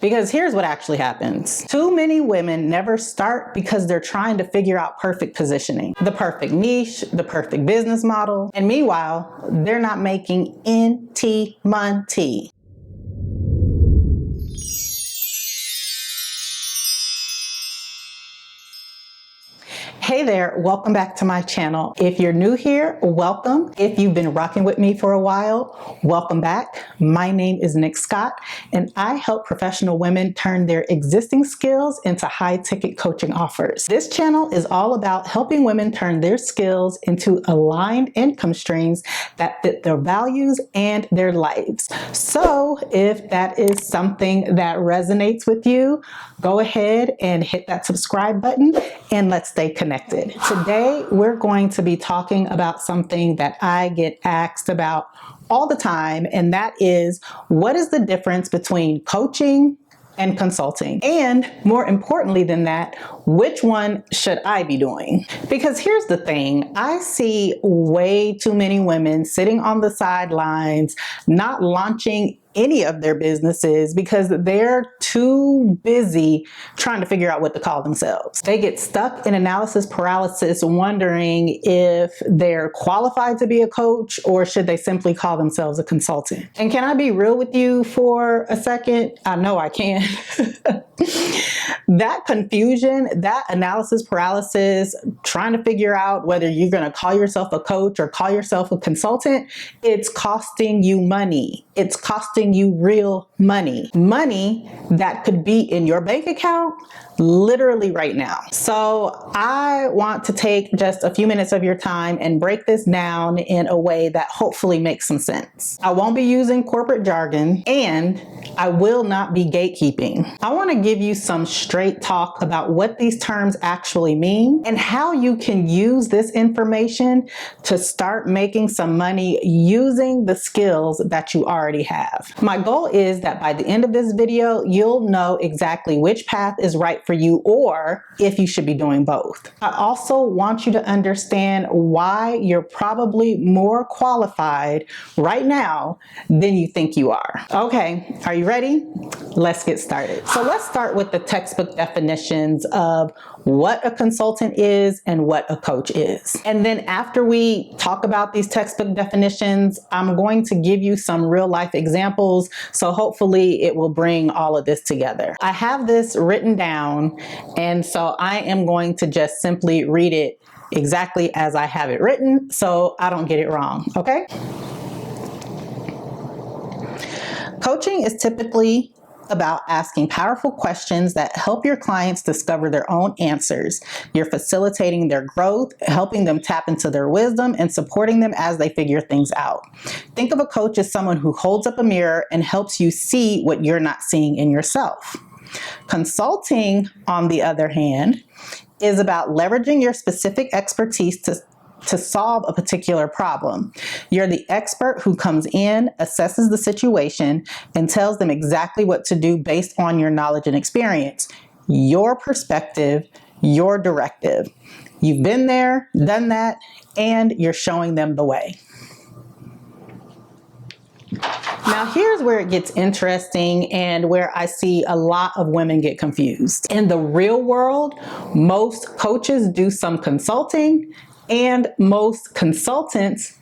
Because here's what actually happens. Too many women never start because they're trying to figure out perfect positioning, the perfect niche, the perfect business model. And meanwhile, they're not making money. Hey there, welcome back to my channel. If you're new here, welcome. If you've been rocking with me for a while, welcome back. My name is Nick Scott, and I help professional women turn their existing skills into high-ticket coaching offers. This channel is all about helping women turn their skills into aligned income streams that fit their values and their lives. So if that is something that resonates with you, go ahead and hit that subscribe button and let's stay connected. Today, we're going to be talking about something that I get asked about all the time, and that is, what is the difference between coaching and consulting? And more importantly than that, which one should I be doing? Because here's the thing, I see way too many women sitting on the sidelines, not launching any of their businesses because they're too busy trying to figure out what to call themselves. They get stuck in analysis paralysis, wondering if they're qualified to be a coach or should they simply call themselves a consultant. And can I be real with you for a second? I know I can. That confusion, that analysis paralysis, trying to figure out whether you're going to call yourself a coach or call yourself a consultant, it's costing you money. It's costing you real money. Money that could be in your bank account literally right now. So I want to take just a few minutes of your time and break this down in a way that hopefully makes some sense. I won't be using corporate jargon, and I will not be gatekeeping. I want to give you some straight talk about what these terms actually mean and how you can use this information to start making some money using the skills that you already have. My goal is that by the end of this video, you'll know exactly which path is right for you or if you should be doing both. I also want you to understand why you're probably more qualified right now than you think you are. Okay, are you ready? Let's get started. So let's start with the textbook definitions of what a consultant is and what a coach is. And then after we talk about these textbook definitions, I'm going to give you some real life examples. So hopefully it will bring all of this together. I have this written down, and so I am going to just simply read it exactly as I have it written so I don't get it wrong, okay? Coaching is typically about asking powerful questions that help your clients discover their own answers. You're facilitating their growth, helping them tap into their wisdom, and supporting them as they figure things out. Think of a coach as someone who holds up a mirror and helps you see what you're not seeing in yourself. Consulting, on the other hand, is about leveraging your specific expertise to solve a particular problem. You're the expert who comes in, assesses the situation, and tells them exactly what to do based on your knowledge and experience. Your perspective, your directive. You've been there, done that, and you're showing them the way. Now here's where it gets interesting and where I see a lot of women get confused. In the real world, most coaches do some consulting, and most consultants,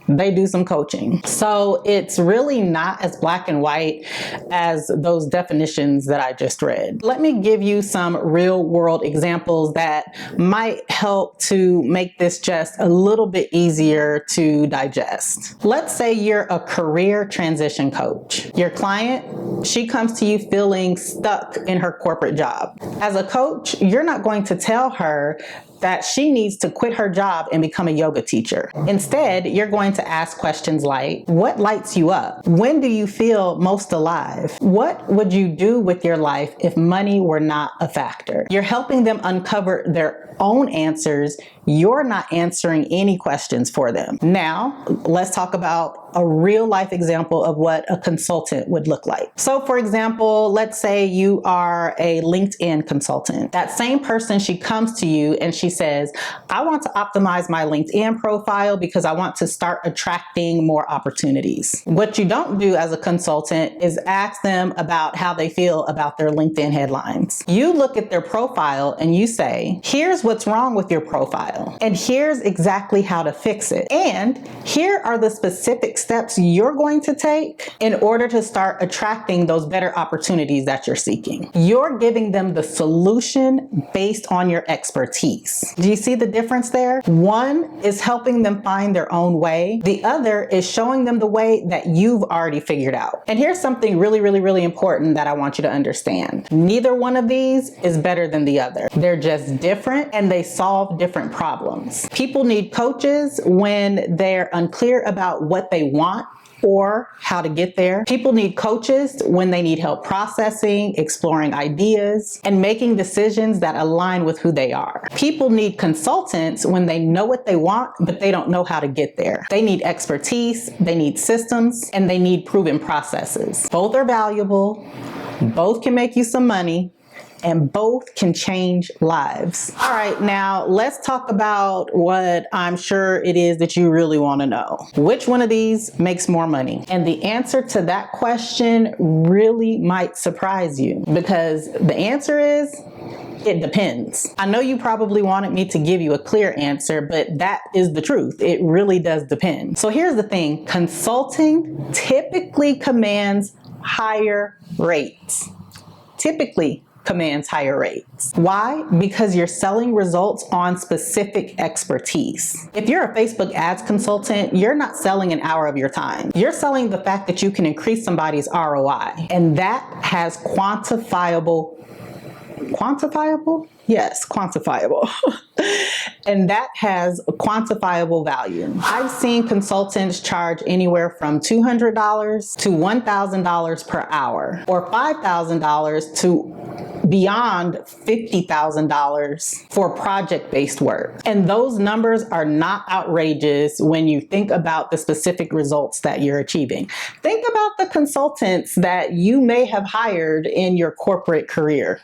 they do some coaching. So it's really not as black and white as those definitions that I just read. Let me give you some real world examples that might help to make this just a little bit easier to digest. Let's say you're a career transition coach. Your client, she comes to you feeling stuck in her corporate job. As a coach, you're not going to tell her that she needs to quit her job and become a yoga teacher. Instead, you're going to ask questions like, what lights you up? When do you feel most alive? What would you do with your life if money were not a factor? You're helping them uncover their own answers you're not answering any questions for them. Now, let's talk about a real life example of what a consultant would look like. So for example, let's say you are a LinkedIn consultant. That same person, she comes to you and she says, I want to optimize my LinkedIn profile because I want to start attracting more opportunities. What you don't do as a consultant is ask them about how they feel about their LinkedIn headlines. You look at their profile and you say, here's what's wrong with your profile, and here's exactly how to fix it. And here are the specific steps you're going to take in order to start attracting those better opportunities that you're seeking. You're giving them the solution based on your expertise. Do you see the difference there? One is helping them find their own way. The other is showing them the way that you've already figured out. And here's something really, really, really important that I want you to understand. Neither one of these is better than the other. They're just different and they solve different problems. People need coaches when they're unclear about what they want or how to get there. People need coaches when they need help processing, exploring ideas, and making decisions that align with who they are. People need consultants when they know what they want, but they don't know how to get there. They need expertise, they need systems, and they need proven processes. Both are valuable, both can make you some money, and both can change lives. All right, now let's talk about what I'm sure it is that you really want to know. Which one of these makes more money? And the answer to that question really might surprise you, because the answer is, it depends. I know you probably wanted me to give you a clear answer, but that is the truth. It really does depend. So here's the thing. Consulting typically commands higher rates. Typically commands higher rates. Why? Because you're selling results on specific expertise. If you're a Facebook ads consultant, you're not selling an hour of your time. You're selling the fact that you can increase somebody's ROI, and that has quantifiable? Yes, quantifiable. And that has a quantifiable value. I've seen consultants charge anywhere from $200 to $1,000 per hour, or $5,000 to beyond $50,000 for project-based work. And those numbers are not outrageous when you think about the specific results that you're achieving. Think about the consultants that you may have hired in your corporate career.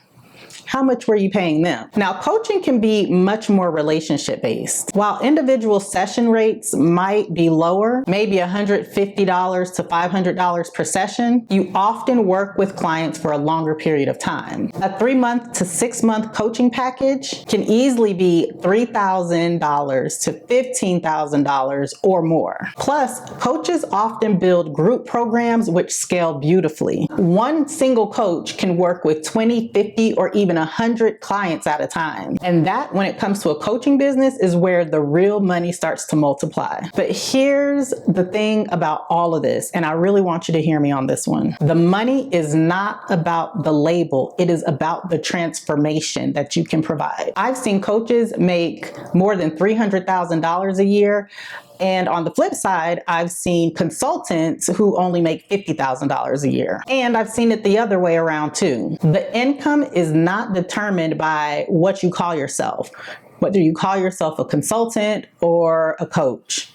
How much were you paying them? Now, coaching can be much more relationship based. While individual session rates might be lower, maybe $150 to $500 per session, you often work with clients for a longer period of time. A 3-month to 6-month coaching package can easily be $3,000 to $15,000 or more. Plus, coaches often build group programs which scale beautifully. One single coach can work with 20, 50, or even 100 clients at a time. And that, when it comes to a coaching business, is where the real money starts to multiply. But here's the thing about all of this, and I really want you to hear me on this one. The money is not about the label. It is about the transformation that you can provide. I've seen coaches make more than $300,000 a year. And on the flip side, I've seen consultants who only make $50,000 a year. And I've seen it the other way around too. The income is not determined by what you call yourself, whether you call yourself a consultant or a coach.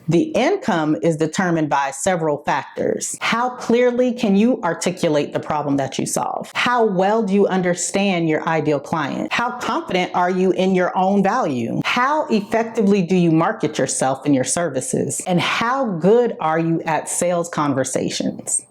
The income is determined by several factors. How clearly can you articulate the problem that you solve? How well do you understand your ideal client? How confident are you in your own value? How effectively do you market yourself and your services? And how good are you at sales conversations?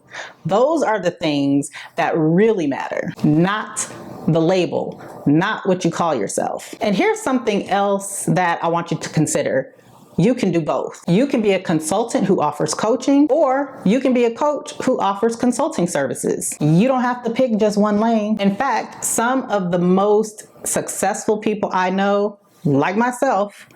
Those are the things that really matter, not the label, not what you call yourself. And here's something else that I want you to consider. You can do both. You can be a consultant who offers coaching, or you can be a coach who offers consulting services. You don't have to pick just one lane. In fact, some of the most successful people I know, like myself,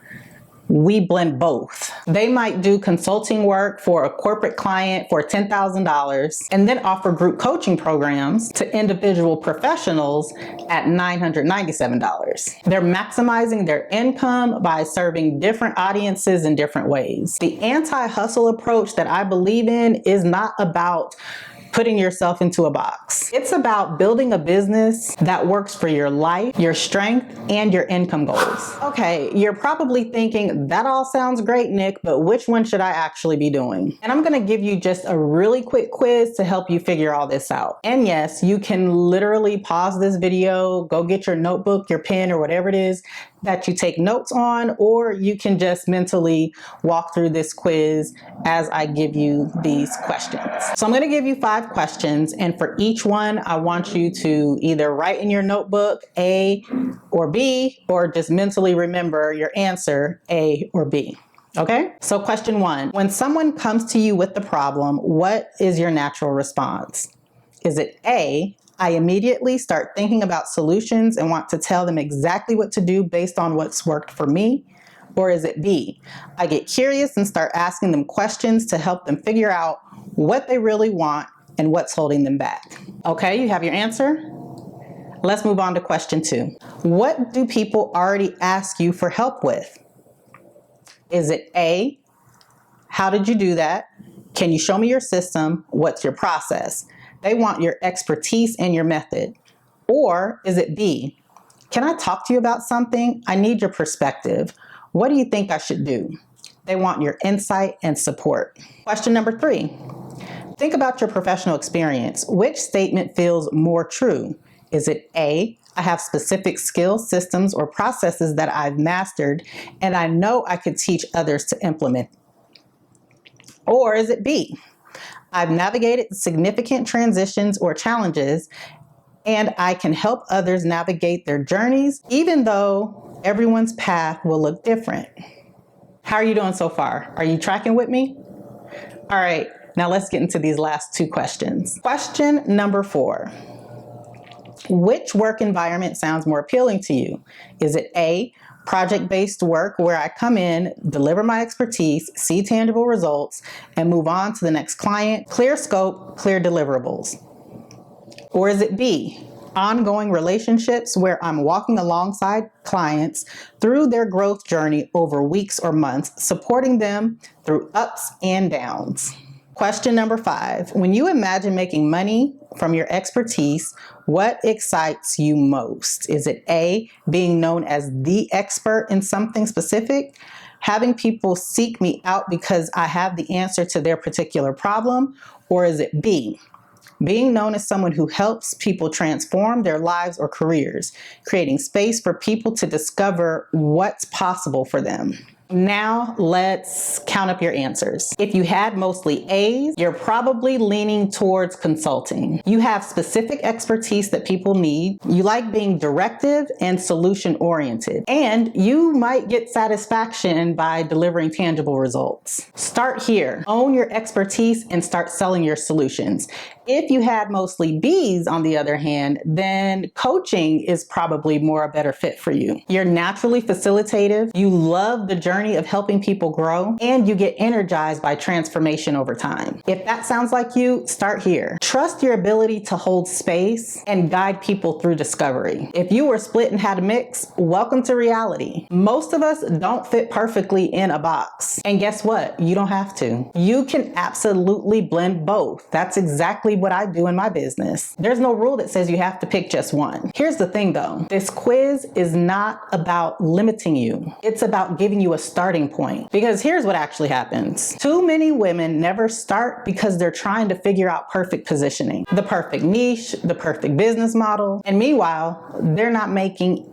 we blend both. They might do consulting work for a corporate client for $10,000 and then offer group coaching programs to individual professionals at $997. They're maximizing their income by serving different audiences in different ways. The anti-hustle approach that I believe in is not about putting yourself into a box. It's about building a business that works for your life, your strength, and your income goals. Okay, you're probably thinking, that all sounds great, Nick, but which one should I actually be doing? And I'm gonna give you just a really quick quiz to help you figure all this out. And yes, you can literally pause this video, go get your notebook, your pen, or whatever it is that you take notes on, or you can just mentally walk through this quiz as I give you these questions. So I'm going to give you 5 questions, and for each one, I want you to either write in your notebook A or B, or just mentally remember your answer A or B. Okay? So question 1, when someone comes to you with the problem, what is your natural response? Is it A, I immediately start thinking about solutions and want to tell them exactly what to do based on what's worked for me? Or is it B, I get curious and start asking them questions to help them figure out what they really want and what's holding them back? Okay, you have your answer? Let's move on to question 2. What do people already ask you for help with? Is it A, how did you do that? Can you show me your system? What's your process? They want your expertise and your method. Or is it B, can I talk to you about something? I need your perspective. What do you think I should do? They want your insight and support. Question number 3, think about your professional experience. Which statement feels more true? Is it A, I have specific skills, systems, or processes that I've mastered, and I know I could teach others to implement? Or is it B, I've navigated significant transitions or challenges, and I can help others navigate their journeys, even though everyone's path will look different? How are you doing so far? Are you tracking with me? All right, now let's get into these last 2 questions. Question number 4. Which work environment sounds more appealing to you? Is it A, project-based work where I come in, deliver my expertise, see tangible results, and move on to the next client, clear scope, clear deliverables? Or is it B, ongoing relationships where I'm walking alongside clients through their growth journey over weeks or months, supporting them through ups and downs? Question number 5, when you imagine making money from your expertise, what excites you most? Is it A, being known as the expert in something specific, having people seek me out because I have the answer to their particular problem? Or is it B, being known as someone who helps people transform their lives or careers, creating space for people to discover what's possible for them? Now let's count up your answers. If you had mostly A's, you're probably leaning towards consulting. You have specific expertise that people need. You like being directive and solution oriented. And you might get satisfaction by delivering tangible results. Start here. Own your expertise and start selling your solutions. If you had mostly B's, on the other hand, then coaching is probably more a better fit for you. You're naturally facilitative. You love the journey of helping people grow, and you get energized by transformation over time. If that sounds like you, start here. Trust your ability to hold space and guide people through discovery. If you were split and had a mix, welcome to reality. Most of us don't fit perfectly in a box. And guess what? You don't have to. You can absolutely blend both. That's exactly what I do in my business. There's no rule that says you have to pick just one. Here's the thing though, this quiz is not about limiting you. It's about giving you a starting point. Because here's what actually happens. Too many women never start because they're trying to figure out perfect positioning, the perfect niche, the perfect business model. And meanwhile, they're not making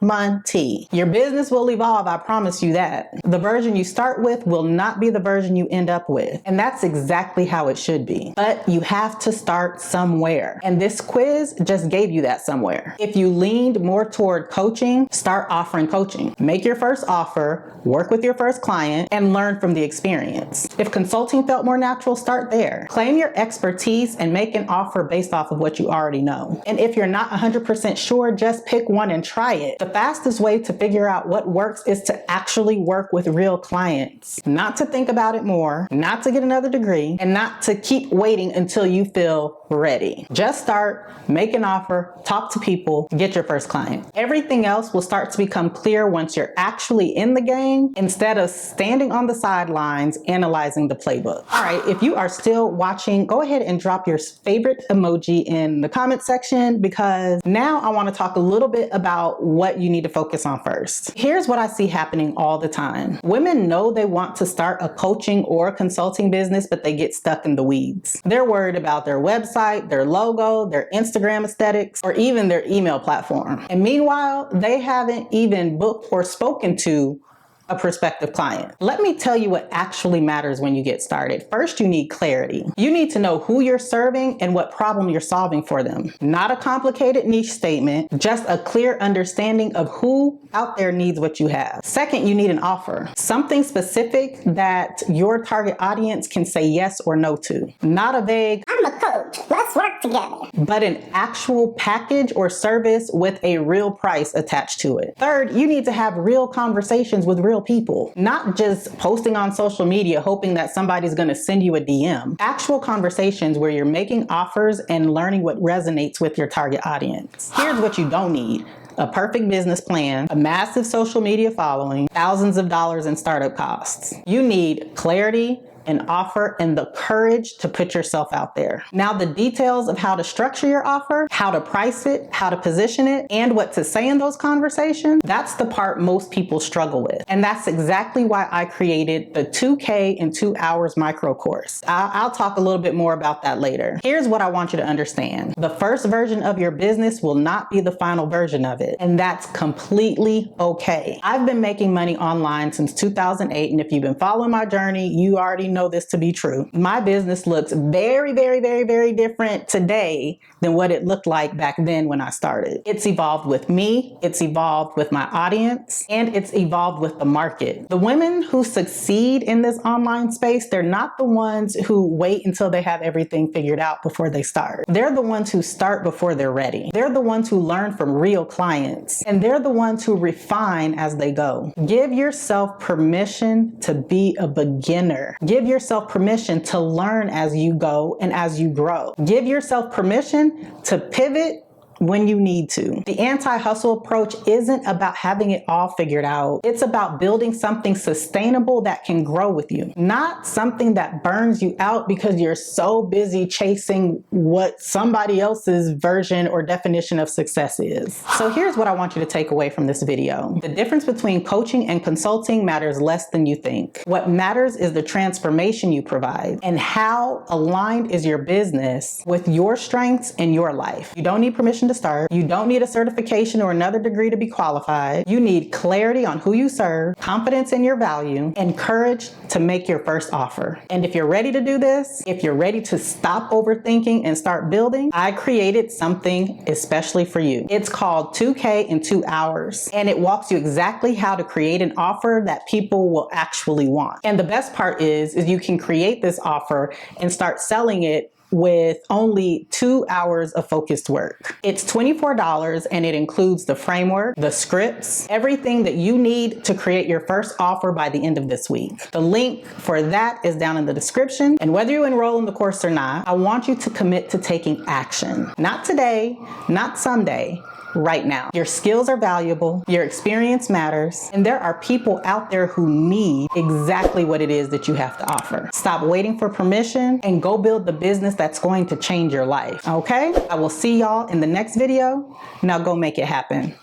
money. Your business will evolve, I promise you that. The version you start with will not be the version you end up with. And that's exactly how it should be. But you have to start somewhere. And this quiz just gave you that somewhere. If you leaned more toward coaching, start offering coaching. Make your first offer, work with your first client, and learn from the experience. If consulting felt more natural, start there. Claim your expertise and make an offer based off of what you already know. And if you're not 100% sure, just pick one and try it. The fastest way to figure out what works is to actually work with real clients. Not to think about it more, not to get another degree, and not to keep waiting until you feel ready. Just start, make an offer, talk to people, get your first client. Everything else will start to become clear once you're actually in the game instead of standing on the sidelines analyzing the playbook. All right, if you are still watching, go ahead and drop your favorite emoji in the comment section, because now I want to talk a little bit about what you need to focus on first. Here's what I see happening all the time. Women know they want to start a coaching or a consulting business, but they get stuck in the weeds. They're worried about their website, their logo, their Instagram aesthetics, or even their email platform. And meanwhile, they haven't even booked or spoken to a prospective client. Let me tell you what actually matters when you get started. First, you need clarity. You need to know who you're serving and what problem you're solving for them. Not a complicated niche statement, just a clear understanding of who out there needs what you have. Second, you need an offer. Something specific that your target audience can say yes or no to. Not a vague, "I'm a coach, let's work together," but an actual package or service with a real price attached to it. Third, you need to have real conversations with real people, not just posting on social media hoping that somebody's going to send you a DM. Actual conversations where you're making offers and learning what resonates with your target audience. Here's what you don't need: a perfect business plan, a massive social media following, thousands of dollars in startup costs. You need clarity, an offer, and the courage to put yourself out there. Now, the details of how to structure your offer, how to price it, how to position it, and what to say in those conversations, that's the part most people struggle with. And that's exactly why I created the 2K in 2 hours micro course. I'll talk a little bit more about that later. Here's what I want you to understand. The first version of your business will not be the final version of it, and that's completely okay. I've been making money online since 2008, and if you've been following my journey, you already know this to be true. My business looks very, very, very, very different today than what it looked like back then when I started. It's evolved with me, it's evolved with my audience, and it's evolved with the market. The women who succeed in this online space, they're not the ones who wait until they have everything figured out before they start. They're the ones who start before they're ready. They're the ones who learn from real clients, and they're the ones who refine as they go. Give yourself permission to be a beginner. Give yourself permission to learn as you go and as you grow. Give yourself permission to pivot when you need to. The anti-hustle approach isn't about having it all figured out. It's about building something sustainable that can grow with you, not something that burns you out because you're so busy chasing what somebody else's version or definition of success is. So here's what I want you to take away from this video. The difference between coaching and consulting matters less than you think. What matters is the transformation you provide and how aligned is your business with your strengths and your life. You don't need permission to start. You don't need a certification or another degree to be qualified. You need clarity on who you serve, confidence in your value, and courage to make your first offer. And if you're ready to do this, if you're ready to stop overthinking and start building, I created something especially for you. It's called 2K in 2 hours, and it walks you exactly how to create an offer that people will actually want. And the best part is you can create this offer and start selling it with only 2 hours of focused work. It's $24 and it includes the framework, the scripts, everything that you need to create your first offer by the end of this week. The link for that is down in the description. And whether you enroll in the course or not, I want you to commit to taking action. Not today, not someday, right now. Your skills are valuable, your experience matters, and there are people out there who need exactly what it is that you have to offer. Stop waiting for permission and go build the business that's going to change your life, okay? I will see y'all in the next video. Now go make it happen.